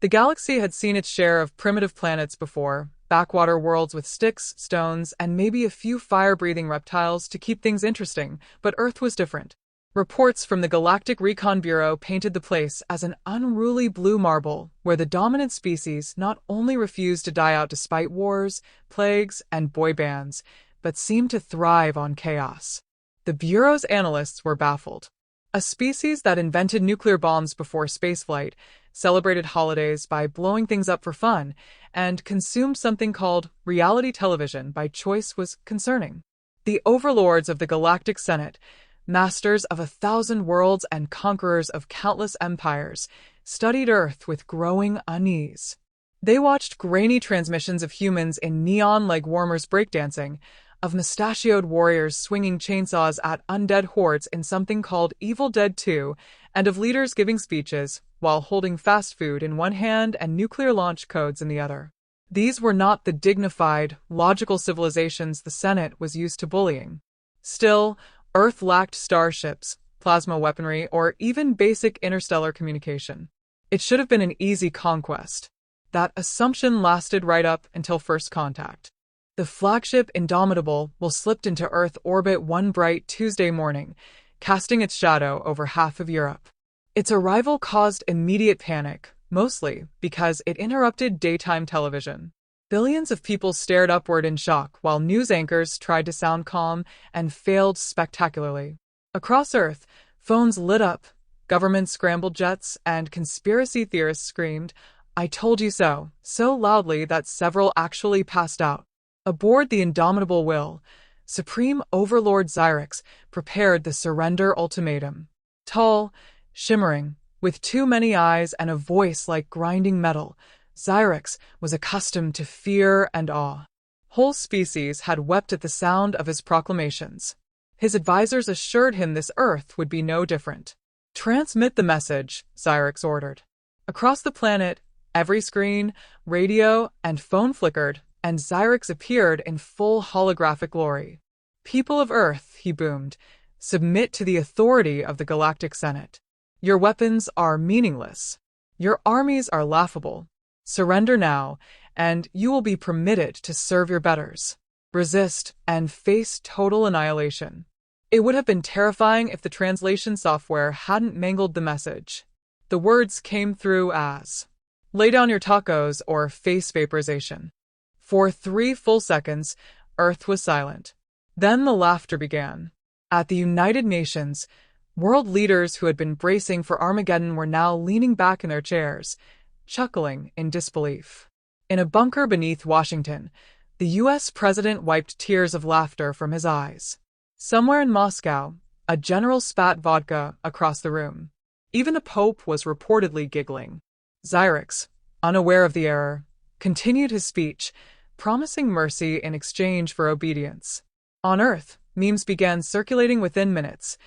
The galaxy had seen its share of primitive planets before, backwater worlds with sticks, stones, and maybe a few fire-breathing reptiles to keep things interesting, but Earth was different. Reports from the Galactic Recon Bureau painted the place as an unruly blue marble, where the dominant species not only refused to die out despite wars, plagues, and boy bands, but seemed to thrive on chaos. The Bureau's analysts were baffled. A species that invented nuclear bombs before spaceflight, celebrated holidays by blowing things up for fun, and consumed something called reality television by choice was concerning. The overlords of the Galactic Senate, masters of 1,000 worlds and conquerors of countless empires, studied Earth with growing unease. They watched grainy transmissions of humans in neon leg warmers breakdancing, of mustachioed warriors swinging chainsaws at undead hordes in something called Evil Dead 2, and of leaders giving speeches while holding fast food in one hand and nuclear launch codes in the other. These were not the dignified, logical civilizations the Senate was used to bullying. Still, Earth lacked starships, plasma weaponry, or even basic interstellar communication. It should have been an easy conquest. That assumption lasted right up until first contact. The flagship Indomitable will slipped into Earth orbit one bright Tuesday morning, casting its shadow over half of Europe. Its arrival caused immediate panic, mostly because it interrupted daytime television. Billions of people stared upward in shock while news anchors tried to sound calm and failed spectacularly. Across Earth, phones lit up, governments scrambled jets, and conspiracy theorists screamed, "I told you so," so loudly that several actually passed out. Aboard the Indomitable Will, Supreme Overlord Xyrix prepared the surrender ultimatum. Tall, shimmering, with too many eyes and a voice like grinding metal, Xyrix was accustomed to fear and awe. Whole species had wept at the sound of his proclamations. His advisors assured him this Earth would be no different. "Transmit the message," Xyrix ordered. Across the planet, every screen, radio, and phone flickered, and Xyrix appeared in full holographic glory. "People of Earth," he boomed, "submit to the authority of the Galactic Senate. Your weapons are meaningless. Your armies are laughable. Surrender now, and you will be permitted to serve your betters. Resist and face total annihilation." It would have been terrifying if the translation software hadn't mangled the message. The words came through as, "Lay down your tacos or face vaporization." For 3 full seconds, Earth was silent. Then the laughter began. At the United Nations, world leaders who had been bracing for Armageddon were now leaning back in their chairs, chuckling in disbelief. In a bunker beneath Washington, the U.S. president wiped tears of laughter from his eyes. Somewhere in Moscow, a general spat vodka across the room. Even a pope was reportedly giggling. Xyrix, unaware of the error, continued his speech, promising mercy in exchange for obedience. On Earth, memes began circulating within minutes.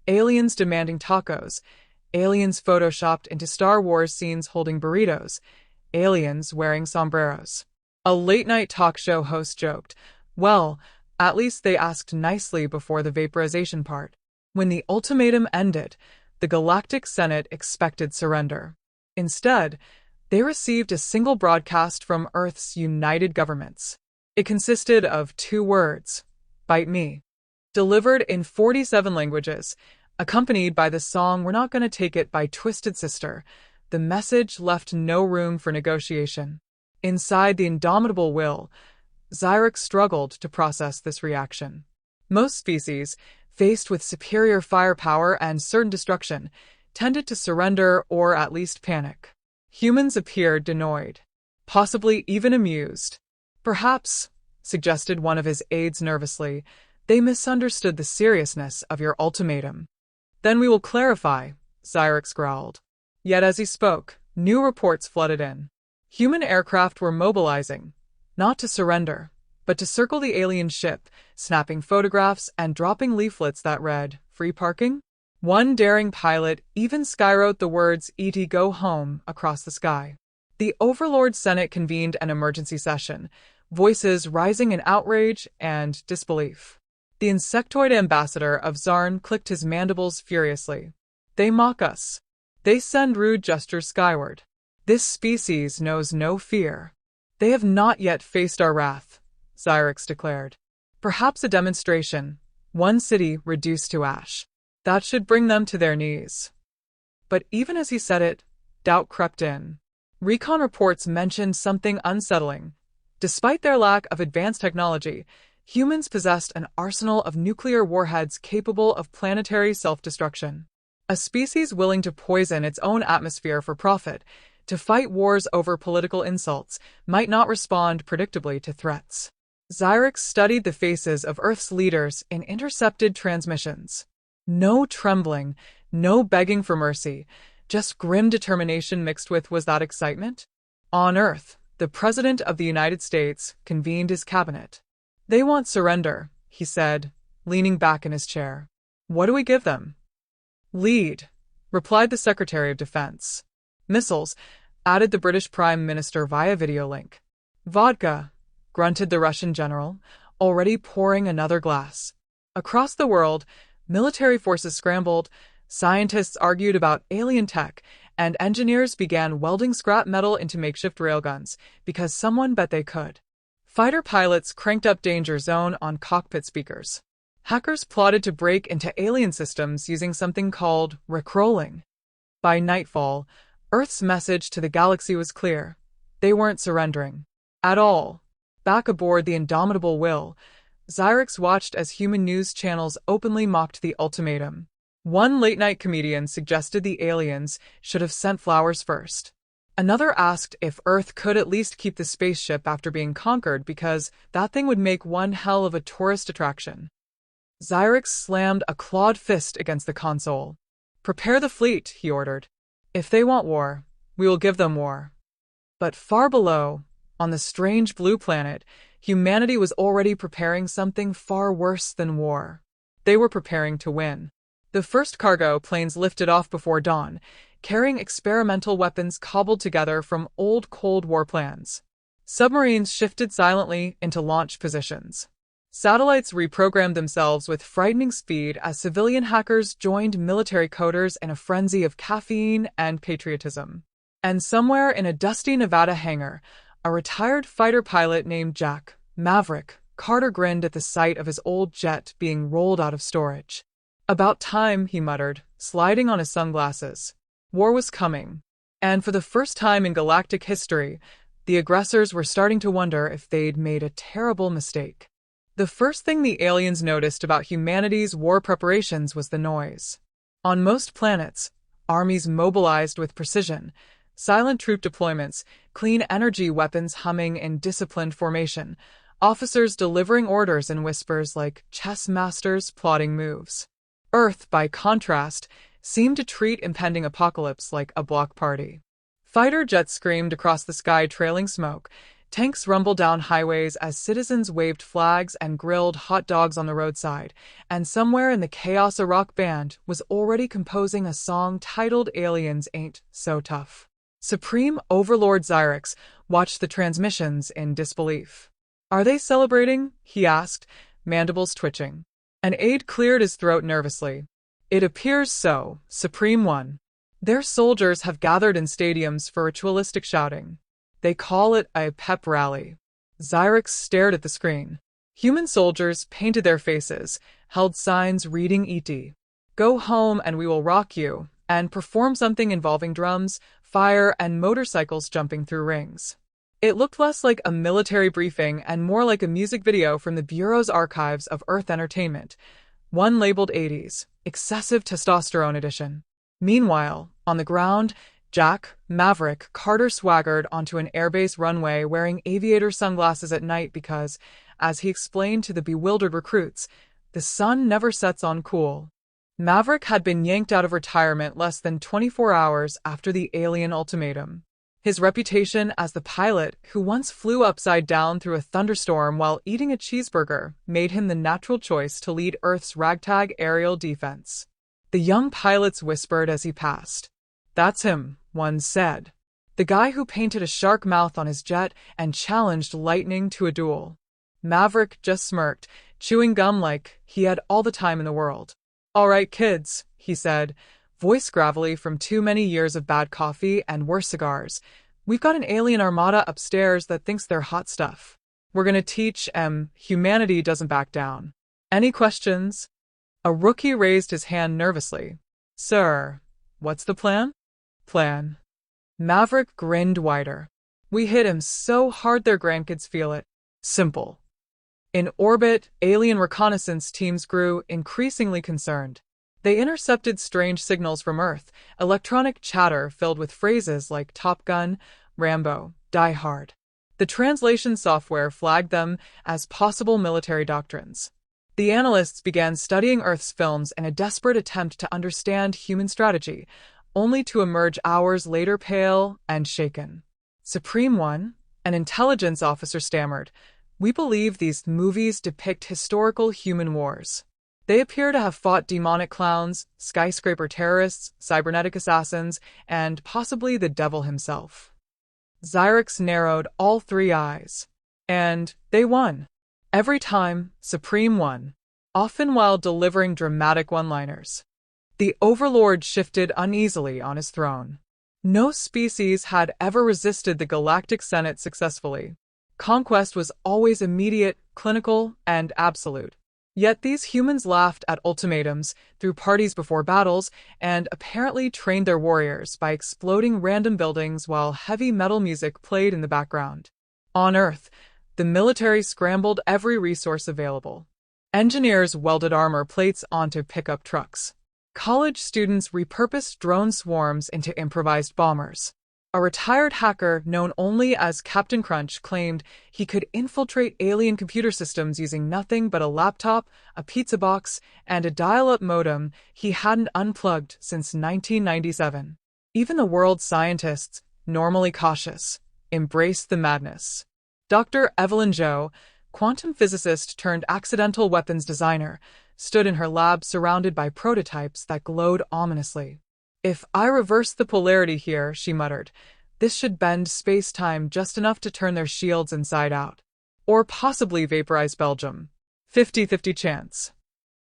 Aliens demanding tacos, aliens photoshopped into Star Wars scenes holding burritos, aliens wearing sombreros. A late-night talk show host joked, "Well, at least they asked nicely before the vaporization part." When the ultimatum ended, the Galactic Senate expected surrender. Instead, they received a single broadcast from Earth's united governments. It consisted of 2 words, "Bite me." Delivered in 47 languages, accompanied by the song "We're Not Gonna Take It" by Twisted Sister, the message left no room for negotiation. Inside the Indomitable Will, Xyrix struggled to process this reaction. Most species, faced with superior firepower and certain destruction, tended to surrender or at least panic. Humans appeared annoyed, possibly even amused. "Perhaps," suggested one of his aides nervously, "they misunderstood the seriousness of your ultimatum." "Then we will clarify," Xyrix growled. Yet as he spoke, new reports flooded in. Human aircraft were mobilizing, not to surrender, but to circle the alien ship, snapping photographs and dropping leaflets that read, "Free parking?" One daring pilot even skywrote the words "ET go home" across the sky. The Overlord Senate convened an emergency session, voices rising in outrage and disbelief. The insectoid ambassador of Zarn clicked his mandibles furiously. "They mock us. They send rude gestures skyward. This species knows no fear. They have not yet faced our wrath, Xyrix declared. Perhaps a demonstration, one city reduced to ash. That should bring them to their knees. But even as he said it, doubt crept in. Recon reports mentioned something unsettling. Despite their lack of advanced technology, humans possessed an arsenal of nuclear warheads capable of planetary self-destruction. A species willing to poison its own atmosphere for profit, to fight wars over political insults, might not respond predictably to threats. Xyrix studied the faces of Earth's leaders in intercepted transmissions. No trembling, no begging for mercy, just grim determination mixed with was that excitement? On Earth, the President of the United States convened his cabinet. They want surrender, he said, leaning back in his chair. What do we give them? Lead, replied the Secretary of Defense. Missiles, added the British Prime Minister via video link. Vodka, grunted the Russian general, already pouring another glass. Across the world, military forces scrambled, scientists argued about alien tech, and engineers began welding scrap metal into makeshift railguns because someone bet they could. Fighter pilots cranked up danger zone on cockpit speakers. Hackers plotted to break into alien systems using something called recrolling. By nightfall, Earth's message to the galaxy was clear. They weren't surrendering. At all. Back aboard the indomitable Will, Xyrix watched as human news channels openly mocked the ultimatum. One late-night comedian suggested the aliens should have sent flowers first. Another asked if Earth could at least keep the spaceship after being conquered because that thing would make one hell of a tourist attraction. Xyrix slammed a clawed fist against the console. Prepare the fleet, he ordered. If they want war, we will give them war. But far below, on the strange blue planet, humanity was already preparing something far worse than war. They were preparing to win. The first cargo planes lifted off before dawn, carrying experimental weapons cobbled together from old Cold War plans. Submarines shifted silently into launch positions. Satellites reprogrammed themselves with frightening speed as civilian hackers joined military coders in a frenzy of caffeine and patriotism. And somewhere in a dusty Nevada hangar, a retired fighter pilot named Jack, Maverick, Carter grinned at the sight of his old jet being rolled out of storage. About time, he muttered, sliding on his sunglasses. War was coming. And for the first time in galactic history, the aggressors were starting to wonder if they'd made a terrible mistake. The first thing the aliens noticed about humanity's war preparations was the noise. On most planets, armies mobilized with precision, silent troop deployments, clean energy weapons humming in disciplined formation, officers delivering orders in whispers like chess masters plotting moves. Earth, by contrast, seemed to treat impending apocalypse like a block party. Fighter jets screamed across the sky trailing smoke, tanks rumbled down highways as citizens waved flags and grilled hot dogs on the roadside, and somewhere in the chaos a rock band was already composing a song titled Aliens Ain't So Tough. Supreme Overlord Xyrix watched the transmissions in disbelief. Are they celebrating? He asked, mandibles twitching. An aide cleared his throat nervously. It appears so, Supreme One. Their soldiers have gathered in stadiums for ritualistic shouting. They call it a pep rally. Xyrix stared at the screen. Human soldiers painted their faces, held signs reading ET. Go home and we will rock you, and perform something involving drums, fire, and motorcycles jumping through rings. It looked less like a military briefing and more like a music video from the Bureau's archives of Earth Entertainment, one labeled 80s, Excessive Testosterone Edition. Meanwhile, on the ground, Jack, Maverick, Carter swaggered onto an airbase runway wearing aviator sunglasses at night because, as he explained to the bewildered recruits, the sun never sets on cool. Maverick had been yanked out of retirement less than 24 hours after the alien ultimatum. His reputation as the pilot who once flew upside down through a thunderstorm while eating a cheeseburger made him the natural choice to lead Earth's ragtag aerial defense. The young pilots whispered as he passed. That's him, one said. The guy who painted a shark mouth on his jet and challenged lightning to a duel. Maverick just smirked, chewing gum like he had all the time in the world. All right, kids, he said, voice gravelly from too many years of bad coffee and worse cigars. "We've got an alien armada upstairs that thinks they're hot stuff. We're gonna teach humanity doesn't back down. Any questions?" A rookie raised his hand nervously. "Sir, what's the plan?" "Plan?" Maverick grinned wider. "We hit him so hard their grandkids feel it. Simple." In orbit, alien reconnaissance teams grew increasingly concerned. They intercepted strange signals from Earth, electronic chatter filled with phrases like Top Gun, Rambo, Die Hard. The translation software flagged them as possible military doctrines. The analysts began studying Earth's films in a desperate attempt to understand human strategy, only to emerge hours later pale and shaken. "Supreme One," an intelligence officer stammered, "we believe these movies depict historical human wars. They appear to have fought demonic clowns, skyscraper terrorists, cybernetic assassins, and possibly the devil himself." Xyrix narrowed all three eyes. "And they won. Every time, Supreme One, often while delivering dramatic one-liners." The Overlord shifted uneasily on his throne. No species had ever resisted the Galactic Senate successfully. Conquest was always immediate, clinical, and absolute. Yet these humans laughed at ultimatums, threw parties before battles, and apparently trained their warriors by exploding random buildings while heavy metal music played in the background. On Earth, the military scrambled every resource available. Engineers welded armor plates onto pickup trucks. College students repurposed drone swarms into improvised bombers. A retired hacker known only as Captain Crunch claimed he could infiltrate alien computer systems using nothing but a laptop, a pizza box, and a dial-up modem he hadn't unplugged since 1997. Even the world's scientists, normally cautious, embraced the madness. Dr. Evelyn Zhou, quantum physicist turned accidental weapons designer, stood in her lab surrounded by prototypes that glowed ominously. "If I reverse the polarity here," she muttered, "this should bend space-time just enough to turn their shields inside out. Or possibly vaporize Belgium. 50-50 chance."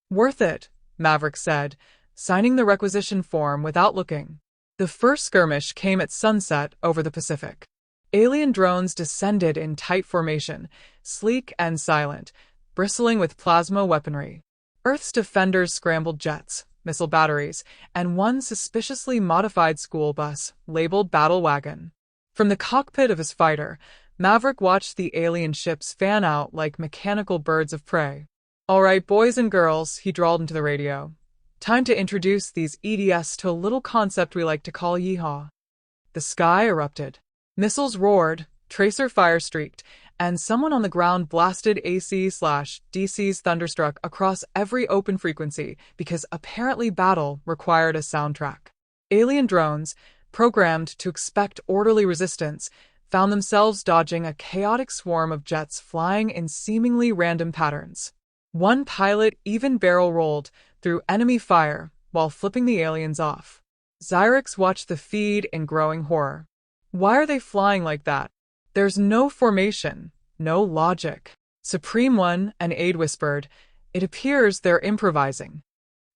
"Worth it," Maverick said, signing the requisition form without looking. The first skirmish came at sunset over the Pacific. Alien drones descended in tight formation, sleek and silent, bristling with plasma weaponry. Earth's defenders scrambled jets, missile batteries, and one suspiciously modified school bus, labeled Battle Wagon. From the cockpit of his fighter, Maverick watched the alien ships fan out like mechanical birds of prey. "All right, boys and girls," he drawled into the radio. "Time to introduce these EDS to a little concept we like to call yeehaw." The sky erupted. Missiles roared, tracer fire streaked, and someone on the ground blasted AC/DC's thunderstruck across every open frequency because apparently battle required a soundtrack. Alien drones, programmed to expect orderly resistance, found themselves dodging a chaotic swarm of jets flying in seemingly random patterns. One pilot even barrel-rolled through enemy fire while flipping the aliens off. Xyrix watched the feed in growing horror. "Why are they flying like that? There's no formation, no logic." "Supreme One," an aide whispered, "it appears they're improvising."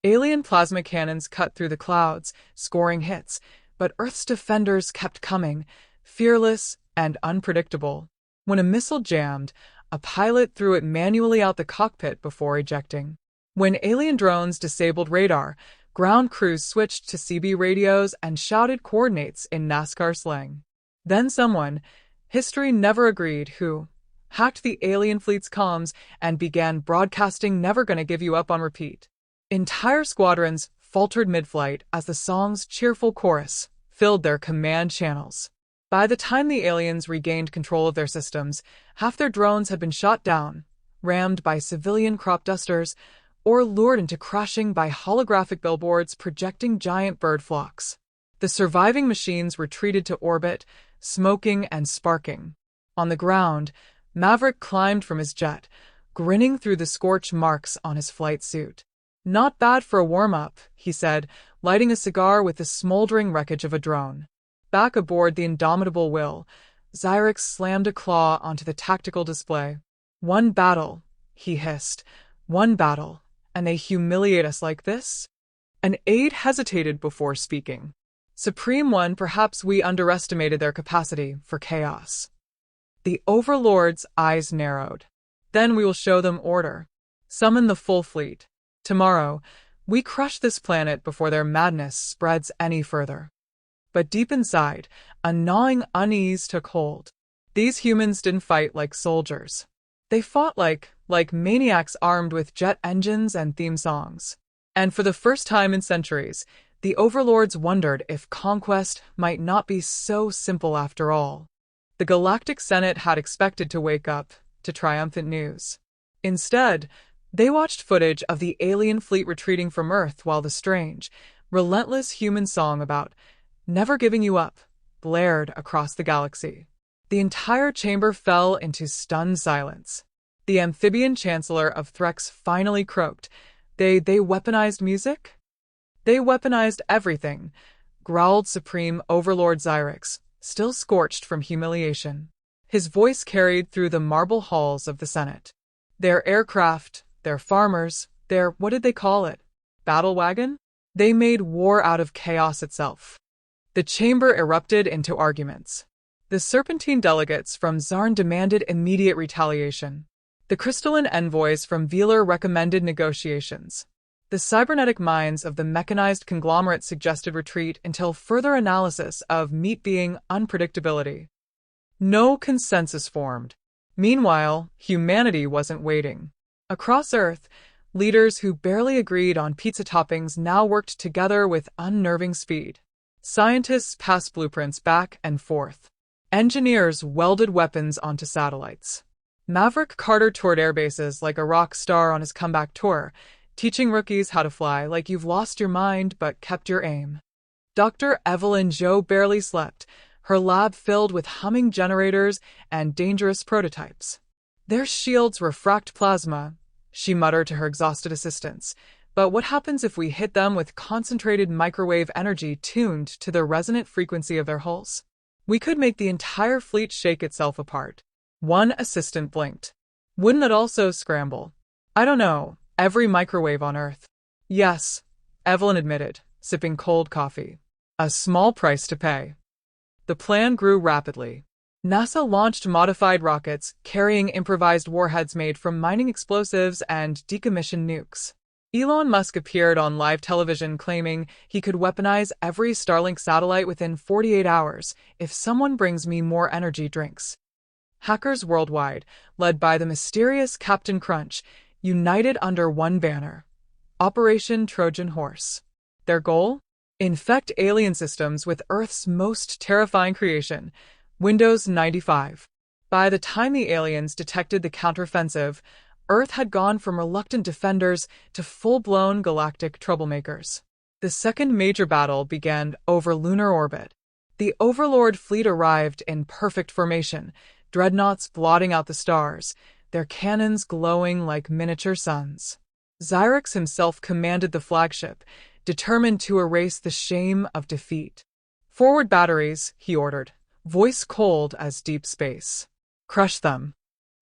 Alien plasma cannons cut through the clouds, scoring hits, but Earth's defenders kept coming, fearless and unpredictable. When a missile jammed, a pilot threw it manually out the cockpit before ejecting. When alien drones disabled radar, ground crews switched to CB radios and shouted coordinates in NASCAR slang. Then someone, history never agreed who, hacked the alien fleet's comms and began broadcasting "Never Gonna Give You Up" on repeat. Entire squadrons faltered mid-flight as the song's cheerful chorus filled their command channels. By the time the aliens regained control of their systems, half their drones had been shot down, rammed by civilian crop dusters, or lured into crashing by holographic billboards projecting giant bird flocks. The surviving machines retreated to orbit, smoking and sparking. On the ground, Maverick climbed from his jet, grinning through the scorch marks on his flight suit. "Not bad for a warm-up," he said, lighting a cigar with the smoldering wreckage of a drone. Back aboard the indomitable Will, Xyrix slammed a claw onto the tactical display. "One battle," he hissed. "One battle, and they humiliate us like this?" An aide hesitated before speaking. Supreme One, perhaps we underestimated their capacity for chaos. The Overlord's eyes narrowed. Then we will show them order. Summon the full fleet. Tomorrow, we crush this planet before their madness spreads any further. But deep inside, a gnawing unease took hold. These humans didn't fight like soldiers. They fought like maniacs armed with jet engines and theme songs. And for the first time in centuries, the overlords wondered if conquest might not be so simple after all. The Galactic Senate had expected to wake up to triumphant news. Instead, they watched footage of the alien fleet retreating from Earth while the strange, relentless human song about never giving you up blared across the galaxy. The entire chamber fell into stunned silence. The amphibian chancellor of Threx finally croaked. They weaponized music? They weaponized everything, growled Supreme Overlord Xyrix, still scorched from humiliation. His voice carried through the marble halls of the Senate. Their aircraft, their farmers, their, what did they call it? Battle wagon? They made war out of chaos itself. The chamber erupted into arguments. The Serpentine delegates from Zarn demanded immediate retaliation. The crystalline envoys from Velar recommended negotiations. The cybernetic minds of the mechanized conglomerate suggested retreat until further analysis of meat being unpredictability. No consensus formed. Meanwhile, humanity wasn't waiting. Across Earth, leaders who barely agreed on pizza toppings now worked together with unnerving speed. Scientists passed blueprints back and forth. Engineers welded weapons onto satellites. Maverick Carter toured airbases like a rock star on his comeback tour, teaching rookies how to fly like you've lost your mind but kept your aim. Dr. Evelyn Jo barely slept, her lab filled with humming generators and dangerous prototypes. Their shields refract plasma, she muttered to her exhausted assistants. But what happens if we hit them with concentrated microwave energy tuned to the resonant frequency of their hulls? We could make the entire fleet shake itself apart. One assistant blinked. Wouldn't it also scramble? I don't know, every microwave on Earth. Yes, Evelyn admitted, sipping cold coffee. A small price to pay. The plan grew rapidly. NASA launched modified rockets carrying improvised warheads made from mining explosives and decommissioned nukes. Elon Musk appeared on live television claiming he could weaponize every Starlink satellite within 48 hours if someone brings me more energy drinks. Hackers worldwide, led by the mysterious Captain Crunch, united under one banner: Operation Trojan Horse. Their goal? Infect alien systems with Earth's most terrifying creation, Windows 95. By the time the aliens detected the counteroffensive, Earth had gone from reluctant defenders to full-blown galactic troublemakers. The second major battle began over lunar orbit. The Overlord fleet arrived in perfect formation, dreadnoughts blotting out the stars, their cannons glowing like miniature suns. Xyrix himself commanded the flagship, determined to erase the shame of defeat. Forward batteries, he ordered, voice cold as deep space. Crush them.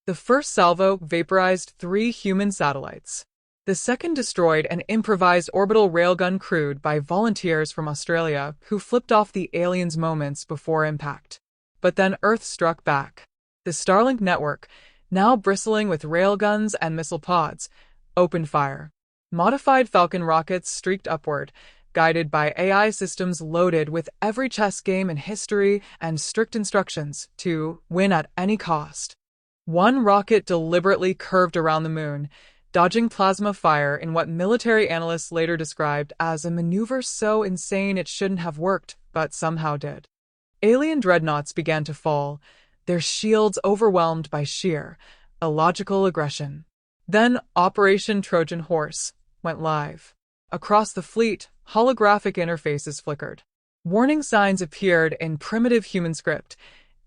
The first salvo vaporized 3 human satellites. The second destroyed an improvised orbital railgun crewed by volunteers from Australia who flipped off the aliens moments before impact. But then Earth struck back. The Starlink network, now bristling with railguns and missile pods, opened fire. Modified Falcon rockets streaked upward, guided by AI systems loaded with every chess game in history and strict instructions to win at any cost. One rocket deliberately curved around the moon, dodging plasma fire in what military analysts later described as a maneuver so insane it shouldn't have worked, but somehow did. Alien dreadnoughts began to fall, their shields overwhelmed by sheer, illogical aggression. Then Operation Trojan Horse went live. Across the fleet, holographic interfaces flickered. Warning signs appeared in primitive human script,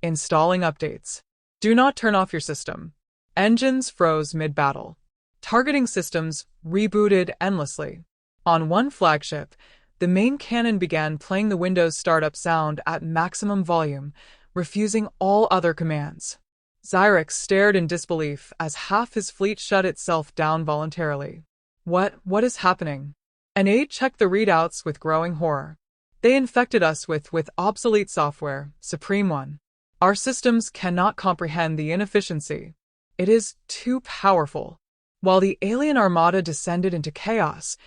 installing updates. Do not turn off your system. Engines froze mid-battle. Targeting systems rebooted endlessly. On one flagship, the main cannon began playing the Windows startup sound at maximum volume, refusing all other commands. Xyrix stared in disbelief as half his fleet shut itself down voluntarily. What is happening? An aide checked the readouts with growing horror. They infected us with obsolete software, Supreme One. Our systems cannot comprehend the inefficiency. It is too powerful. While the alien armada descended into chaos,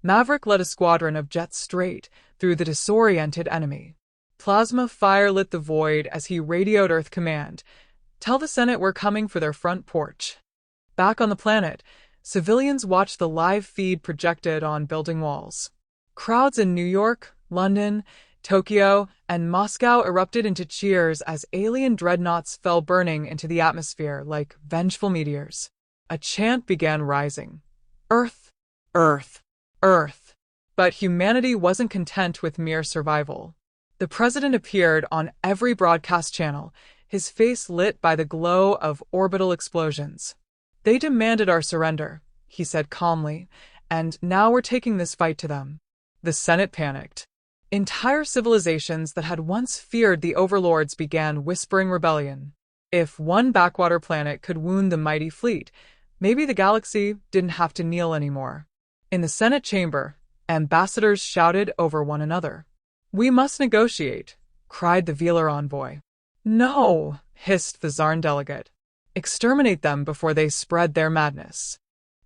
Maverick led a squadron of jets straight through the disoriented enemy. Plasma fire lit the void as he radioed Earth Command. Tell the Senate we're coming for their front porch. Back on the planet, civilians watched the live feed projected on building walls. Crowds in New York, London, Tokyo, and Moscow erupted into cheers as alien dreadnoughts fell burning into the atmosphere like vengeful meteors. A chant began rising. Earth, Earth, Earth. But humanity wasn't content with mere survival. The president appeared on every broadcast channel, his face lit by the glow of orbital explosions. They demanded our surrender, he said calmly, and now we're taking this fight to them. The Senate panicked. Entire civilizations that had once feared the overlords began whispering rebellion. If one backwater planet could wound the mighty fleet, maybe the galaxy didn't have to kneel anymore. In the Senate chamber, ambassadors shouted over one another. We must negotiate, cried the Velar envoy. No, hissed the Zarn delegate. Exterminate them before they spread their madness.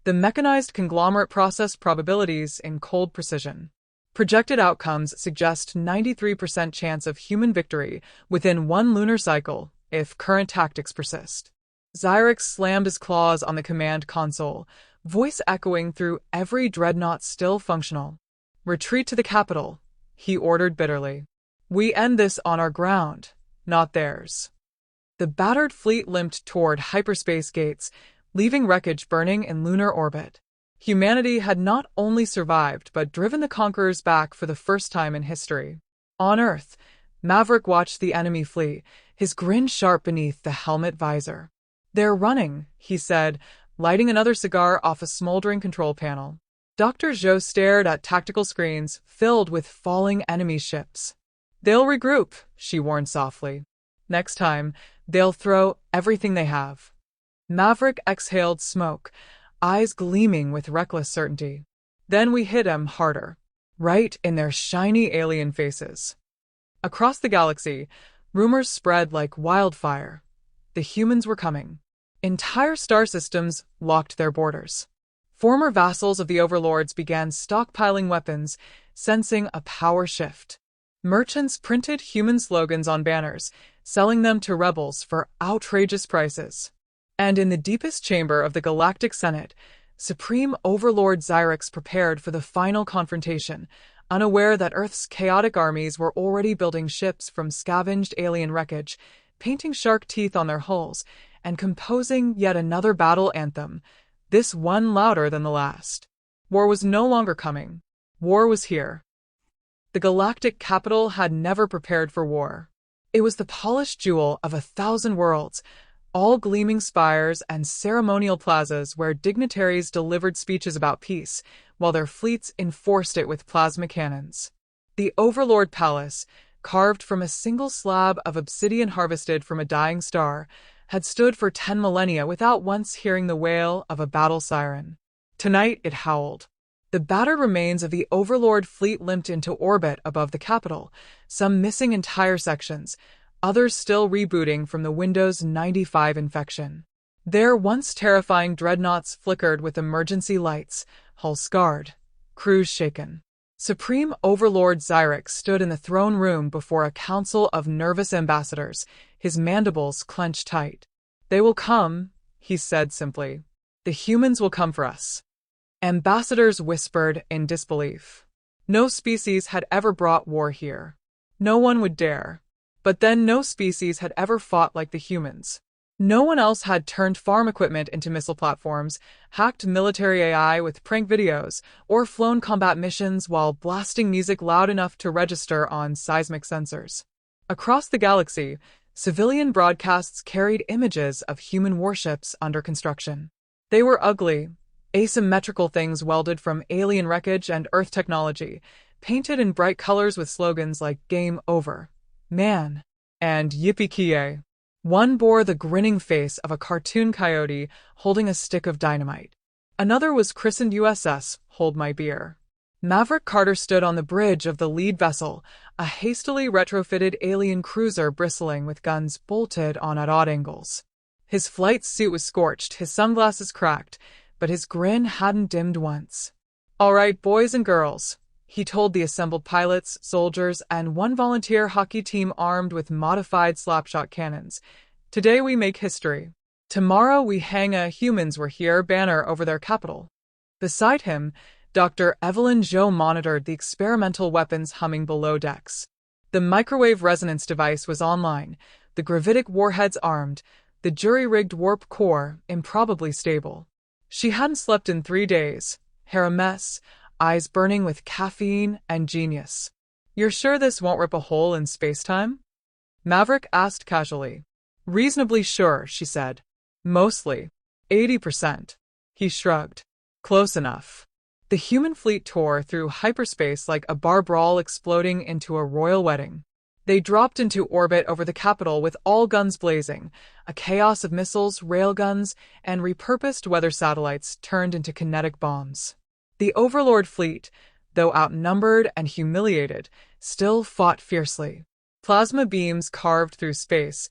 The mechanized conglomerate processed probabilities in cold precision. Projected outcomes suggest 93% chance of human victory within one lunar cycle if current tactics persist. Xyrix slammed his claws on the command console, voice echoing through every dreadnought still functional. Retreat to the capital, he ordered bitterly. We end this on our ground, not theirs. The battered fleet limped toward hyperspace gates, leaving wreckage burning in lunar orbit. Humanity had not only survived but driven the conquerors back for the first time in history. On Earth, Maverick watched the enemy flee, his grin sharp beneath the helmet visor. They're running, he said, lighting another cigar off a smoldering control panel. Dr. Zhou stared at tactical screens filled with falling enemy ships. They'll regroup, she warned softly. Next time, they'll throw everything they have. Maverick exhaled smoke, eyes gleaming with reckless certainty. Then we hit 'em harder, right in their shiny alien faces. Across the galaxy, rumors spread like wildfire. The humans were coming. Entire star systems locked their borders. Former vassals of the overlords began stockpiling weapons, sensing a power shift. Merchants printed human slogans on banners, selling them to rebels for outrageous prices. And in the deepest chamber of the Galactic Senate, Supreme Overlord Xyrix prepared for the final confrontation, unaware that Earth's chaotic armies were already building ships from scavenged alien wreckage, painting shark teeth on their hulls, and composing yet another battle anthem, this one louder than the last. War was no longer coming. War was here. The galactic capital had never prepared for war. It was the polished jewel of 1,000 worlds, all gleaming spires and ceremonial plazas where dignitaries delivered speeches about peace, while their fleets enforced it with plasma cannons. The Overlord Palace, carved from a single slab of obsidian harvested from a dying star, had stood for 10 millennia without once hearing the wail of a battle siren. Tonight it howled. The battered remains of the Overlord fleet limped into orbit above the capital, some missing entire sections, others still rebooting from the Windows 95 infection. Their once terrifying dreadnoughts flickered with emergency lights, hull scarred, crews shaken. Supreme Overlord Xyrix stood in the throne room before a council of nervous ambassadors, his mandibles clenched tight. They will come, he said simply. The humans will come for us. Ambassadors whispered in disbelief. No species had ever brought war here. No one would dare. But then no species had ever fought like the humans. No one else had turned farm equipment into missile platforms, hacked military AI with prank videos, or flown combat missions while blasting music loud enough to register on seismic sensors. Across the galaxy, civilian broadcasts carried images of human warships under construction. They were ugly, asymmetrical things welded from alien wreckage and Earth technology, painted in bright colors with slogans like Game Over, Man, and Yippee-ki-yay. One bore the grinning face of a cartoon coyote holding a stick of dynamite. Another was christened USS Hold My Beer. Maverick Carter stood on the bridge of the lead vessel, a hastily retrofitted alien cruiser bristling with guns bolted on at odd angles. His flight suit was scorched, his sunglasses cracked, but his grin hadn't dimmed once. "All right, boys and girls," he told the assembled pilots, soldiers, and one volunteer hockey team armed with modified slapshot cannons. "Today we make history. Tomorrow we hang a humans were here banner over their capital." Beside him, Dr. Evelyn Joe monitored the experimental weapons humming below decks. The microwave resonance device was online, the gravitic warheads armed, the jury-rigged warp core improbably stable. She hadn't slept in 3 days, hair a mess, eyes burning with caffeine and genius. "You're sure this won't rip a hole in space-time?" Maverick asked casually. "Reasonably sure," she said. "Mostly. 80%. He shrugged. "Close enough." The human fleet tore through hyperspace like a bar brawl exploding into a royal wedding. They dropped into orbit over the capital with all guns blazing, a chaos of missiles, railguns, and repurposed weather satellites turned into kinetic bombs. The Overlord fleet, though outnumbered and humiliated, still fought fiercely. Plasma beams carved through space,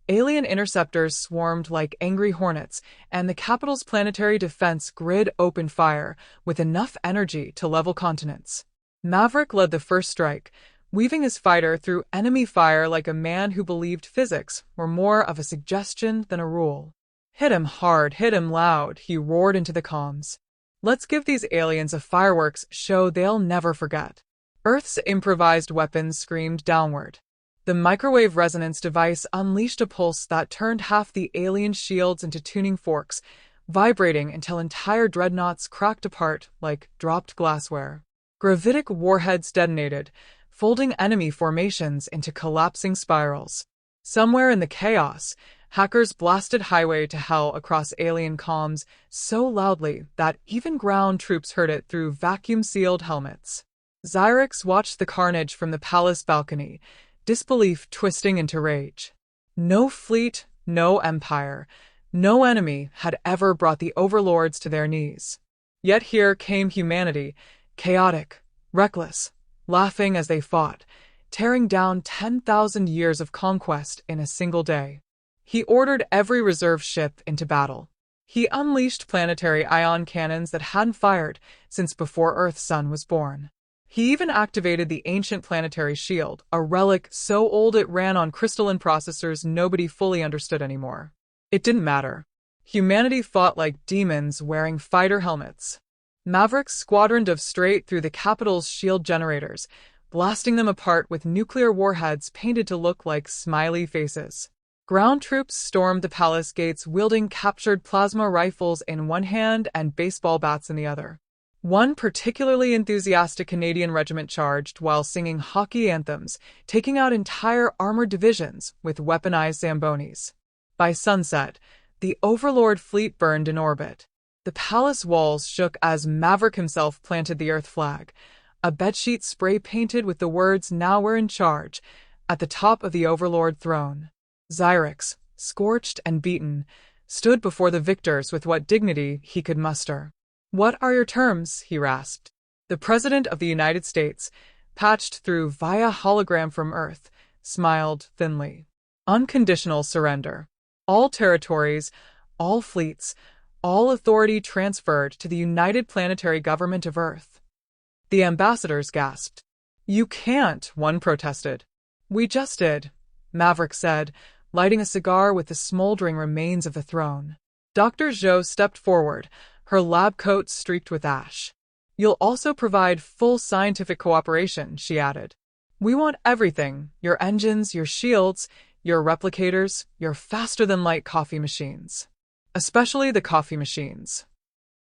alien interceptors swarmed like angry hornets, and the capital's planetary defense grid opened fire with enough energy to level continents. Maverick led the first strike, weaving his fighter through enemy fire like a man who believed physics were more of a suggestion than a rule. "Hit him hard, hit him loud," he roared into the comms. "Let's give these aliens a fireworks show they'll never forget." Earth's improvised weapons screamed downward. The microwave resonance device unleashed a pulse that turned half the alien shields into tuning forks, vibrating until entire dreadnoughts cracked apart like dropped glassware. Gravitic warheads detonated, folding enemy formations into collapsing spirals. Somewhere in the chaos, hackers blasted Highway to Hell across alien comms so loudly that even ground troops heard it through vacuum-sealed helmets. Xyrix watched the carnage from the palace balcony, disbelief twisting into rage. No fleet, no empire, no enemy had ever brought the overlords to their knees. Yet here came humanity, chaotic, reckless, laughing as they fought, tearing down 10,000 years of conquest in a single day. He ordered every reserve ship into battle. He unleashed planetary ion cannons that hadn't fired since before Earth's sun was born. He even activated the ancient planetary shield, a relic so old it ran on crystalline processors nobody fully understood anymore. It didn't matter. Humanity fought like demons wearing fighter helmets. Maverick squadroned dove straight through the capital's shield generators, blasting them apart with nuclear warheads painted to look like smiley faces. Ground troops stormed the palace gates wielding captured plasma rifles in one hand and baseball bats in the other. One particularly enthusiastic Canadian regiment charged while singing hockey anthems, taking out entire armored divisions with weaponized Zambonis. By sunset, the Overlord fleet burned in orbit. The palace walls shook as Maverick himself planted the Earth flag, a bedsheet spray-painted with the words "Now we're in charge," at the top of the Overlord throne. Xyrix, scorched and beaten, stood before the victors with what dignity he could muster. "What are your terms?" he rasped. The President of the United States, patched through via hologram from Earth, smiled thinly. "Unconditional surrender. All territories, all fleets, all authority transferred to the United Planetary Government of Earth." The ambassadors gasped. "You can't," one protested. "We just did," Maverick said, lighting a cigar with the smoldering remains of the throne. Dr. Zhou stepped forward, her lab coat streaked with ash. "You'll also provide full scientific cooperation," she added. "We want everything, your engines, your shields, your replicators, your faster-than-light coffee machines. Especially the coffee machines."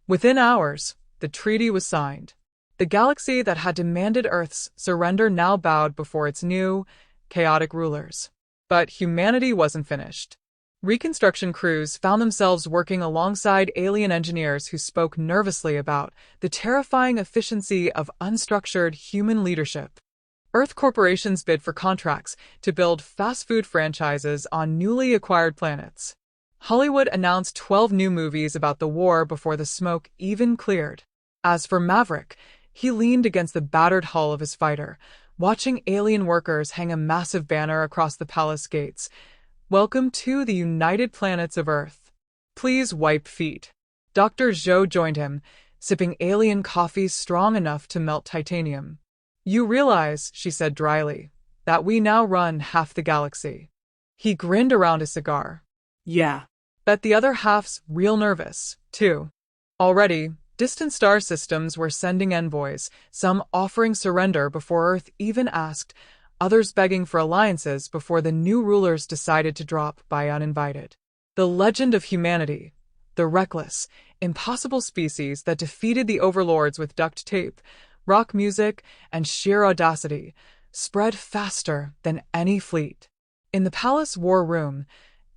Within hours, the treaty was signed. The galaxy that had demanded Earth's surrender now bowed before its new, chaotic rulers. But humanity wasn't finished. Reconstruction crews found themselves working alongside alien engineers who spoke nervously about the terrifying efficiency of unstructured human leadership. Earth corporations bid for contracts to build fast food franchises on newly acquired planets. Hollywood announced 12 new movies about the war before the smoke even cleared. As for Maverick, He leaned against the battered hull of his fighter, watching alien workers hang a massive banner across the palace gates. "Welcome to the United Planets of Earth. Please wipe feet." Dr. Zhou joined him, sipping alien coffee strong enough to melt titanium. "You realize," she said dryly, "that we now run half the galaxy." He grinned around his cigar. Yeah. Bet the other half's real nervous, too. Already, distant star systems were sending envoys, some offering surrender before Earth even asked, others begging for alliances before the new rulers decided to drop by uninvited. The legend of humanity, the reckless, impossible species that defeated the overlords with duct tape, rock music, and sheer audacity, spread faster than any fleet. In the palace war room,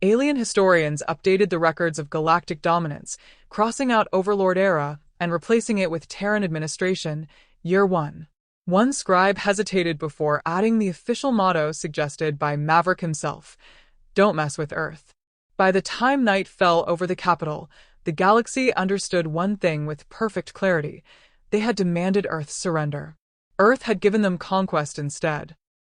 alien historians updated the records of galactic dominance, crossing out Overlord era and replacing it with Terran administration, Year 1. One scribe hesitated before adding the official motto suggested by Maverick himself, "Don't mess with Earth." By the time night fell over the capital, the galaxy understood one thing with perfect clarity. They had demanded Earth's surrender. Earth had given them conquest instead.